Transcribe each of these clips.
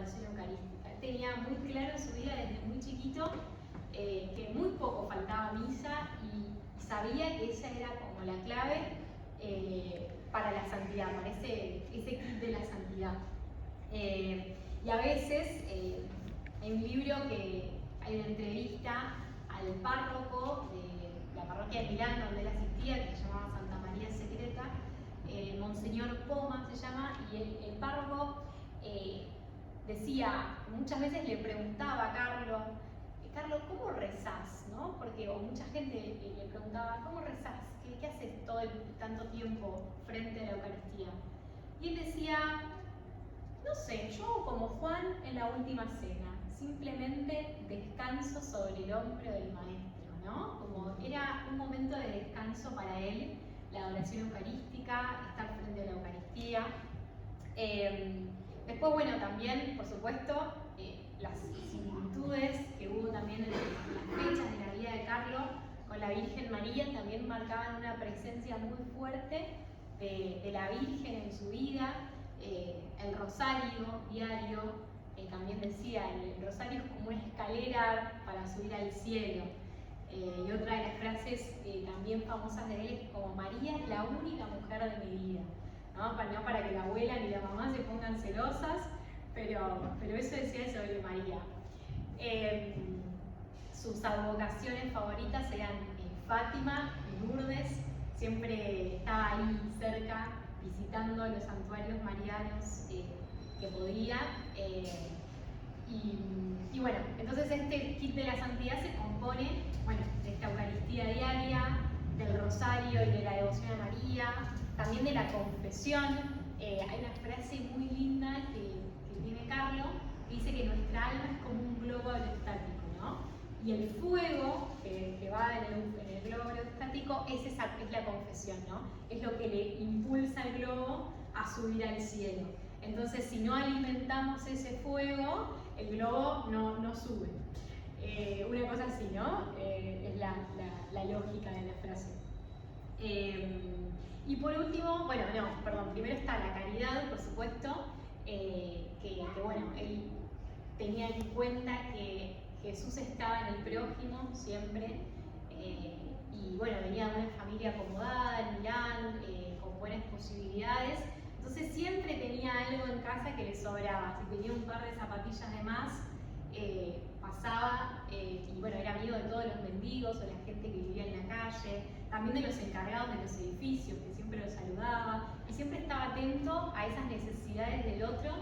adoración eucarística. Él tenía muy claro en su vida desde muy chiquito que muy poco faltaba misa y sabía que esa era como la clave para la santidad, para ese kit de la santidad. Y a veces hay un libro que hay una entrevista al párroco de la parroquia de Milán donde él asistía, que se llamaba Santa María Secreta, Monseñor Poma se llama, y el párroco decía, muchas veces le preguntaba a Carlos, ¿cómo rezás? ¿No? Porque o mucha gente le preguntaba, ¿cómo rezás? ¿Qué haces todo tanto tiempo frente a la Eucaristía? Y él decía, no sé, yo como Juan en la última cena, simplemente descanso sobre el hombro del maestro, ¿no? Como era un momento de descanso para él, la adoración eucarística, estar frente a la Eucaristía. Después, bueno, también, por supuesto, las similitudes que hubo también en las fechas de la vida de Carlos con la Virgen María también marcaban una presencia muy fuerte de la Virgen en su vida. El rosario diario, también decía, el rosario es como una escalera para subir al cielo. Y otra de las frases también famosas de él es como María es la única mujer de mi vida. No para que la abuela ni la mamá se pongan celosas, pero eso decía sobre María. Sus advocaciones favoritas eran Fátima y Lourdes, siempre estaba ahí cerca visitando los santuarios marianos que podía. Y bueno, entonces este kit de la santidad se compone, bueno, de esta Eucaristía diaria, del rosario y de la devoción a María, también de la confesión. Hay una frase muy linda que tiene Carlos, que dice que nuestra alma es como un globo aerostático, ¿no? Y el fuego que va en el globo aerostático es la confesión, ¿no? Es lo que le impulsa al globo a subir al cielo. Entonces, si no alimentamos ese fuego, el globo no sube. Una cosa así, ¿no? Es la lógica de la frase. Y por último, primero está la caridad, por supuesto, que bueno, él tenía en cuenta que Jesús estaba en el prójimo siempre, y bueno, venía de una familia acomodada en Milán, con buenas posibilidades, entonces siempre tenía algo en casa que le sobraba. Si tenía un par de zapatillas de más, pasaba, y bueno, era amigo de todos los mendigos o la gente que vivía en la calle, también de los encargados de los edificios, que siempre los saludaba, y siempre estaba atento a esas necesidades del otro,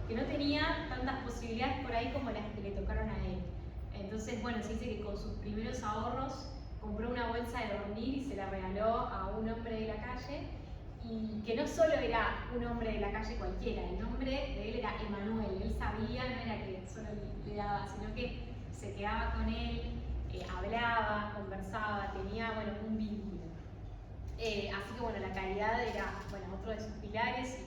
que no tenía tantas posibilidades por ahí como las que le tocaron a él. Entonces, bueno, se dice que con sus primeros ahorros compró una bolsa de dormir y se la regaló a un hombre de la calle, y que no solo era un hombre de la calle cualquiera, el nombre de él era Emanuel. Él sabía, no era que solo le daba, sino que se quedaba con él, hablaba, conversaba, tenía, bueno, un vínculo. Así que bueno, la caridad era, bueno, otro de sus pilares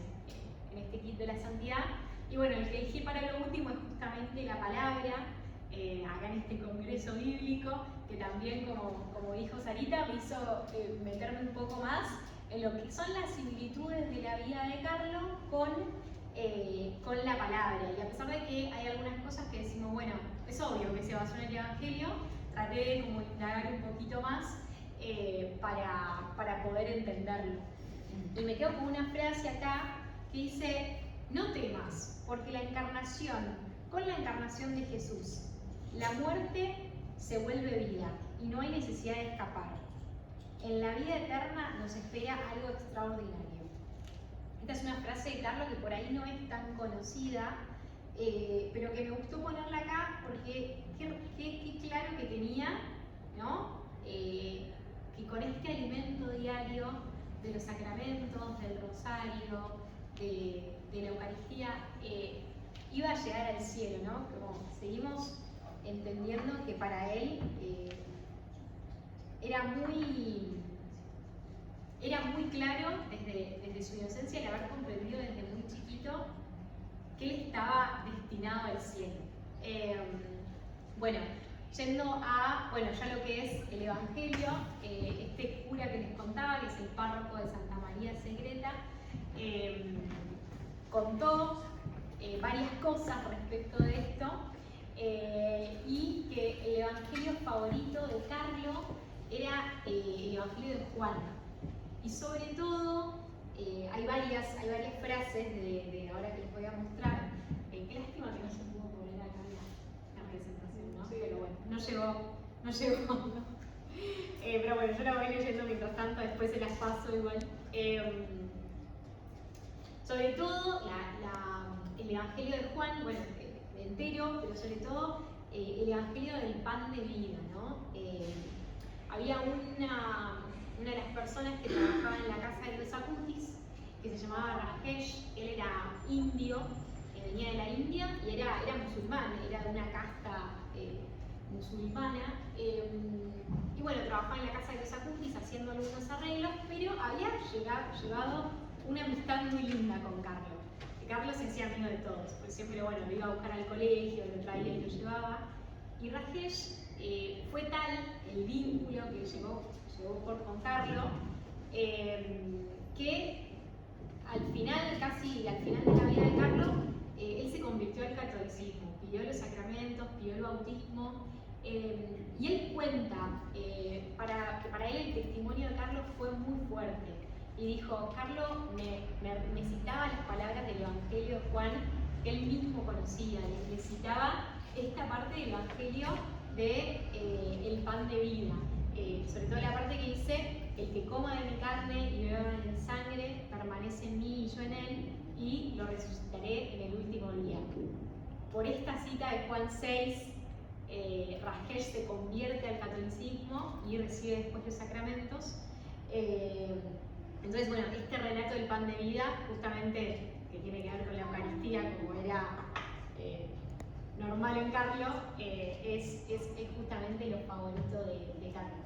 en este kit de la santidad. Y bueno, el que elegí para lo último es justamente la palabra, acá en este congreso bíblico, que también, como dijo Sarita, me hizo meterme un poco más en lo que son las similitudes de la vida de Carlos con la palabra. Y a pesar de que hay algunas cosas que decimos, bueno, es obvio que se basó en el Evangelio, traté de como indagar un poquito más para poder entenderlo. Y me quedo con una frase acá que dice: no temas, porque con la encarnación de Jesús, la muerte se vuelve vida y no hay necesidad de escapar. En la vida eterna nos espera algo extraordinario. Esta es una frase de Carlos que por ahí no es tan conocida, pero que me gustó ponerla acá porque qué claro que tenía, ¿no? Que con este alimento diario de los sacramentos, del rosario, de la Eucaristía, iba a llegar al cielo, ¿no? Como seguimos entendiendo que para él era muy claro desde su inocencia el haber comprendido desde muy chiquito que él estaba destinado al cielo. Bueno, yendo a, ya lo que es el Evangelio, este cura que les contaba, que es el párroco de Santa María Secreta, contó varias cosas respecto de esto, y que el evangelio favorito de Carlo era el evangelio de Juan. Y sobre todo, hay varias frases de ahora que les voy a mostrar. Qué lástima que no se pudo poner acá la presentación, ¿no? Sí. Pero bueno, no llegó. Pero bueno, yo la voy leyendo mientras tanto, después se las paso igual. Sobre todo, el Evangelio de Juan, bueno, entero, pero sobre todo el Evangelio del pan de vida, ¿no? Había una de las personas que trabajaba en la casa de los Acutis, que se llamaba Rajesh. Él era indio, venía de la India y era musulmán, era de una casta musulmana. Y bueno, trabajaba en la casa de los Acutis haciendo algunos arreglos, pero había llevado una amistad muy linda con Carlo. Carlo se hacía amigo de todos, pues siempre, bueno, lo iba a buscar al colegio, lo traía y lo llevaba. Y Rajesh, fue tal el vínculo que llevó con Carlo, que al final, casi al final de la vida de Carlo, él se convirtió al catolicismo, pidió los sacramentos, pidió el bautismo, y él cuenta que para él el testimonio de Carlo fue muy fuerte. Y dijo, Carlo me citaba las palabras del Evangelio de Juan que él mismo conocía, le citaba esta parte del Evangelio de el pan de vida, sobre todo la parte que dice, el que coma de mi carne y beba de mi sangre permanece en mí y yo en él, y lo resucitaré en el último día. Por esta cita de Juan 6, Rajesh se convierte al catolicismo y recibe después los sacramentos. Entonces, bueno, este relato del pan de vida, justamente que tiene que ver con la Eucaristía, como era normal en Carlo, es justamente lo favorito de Carlo.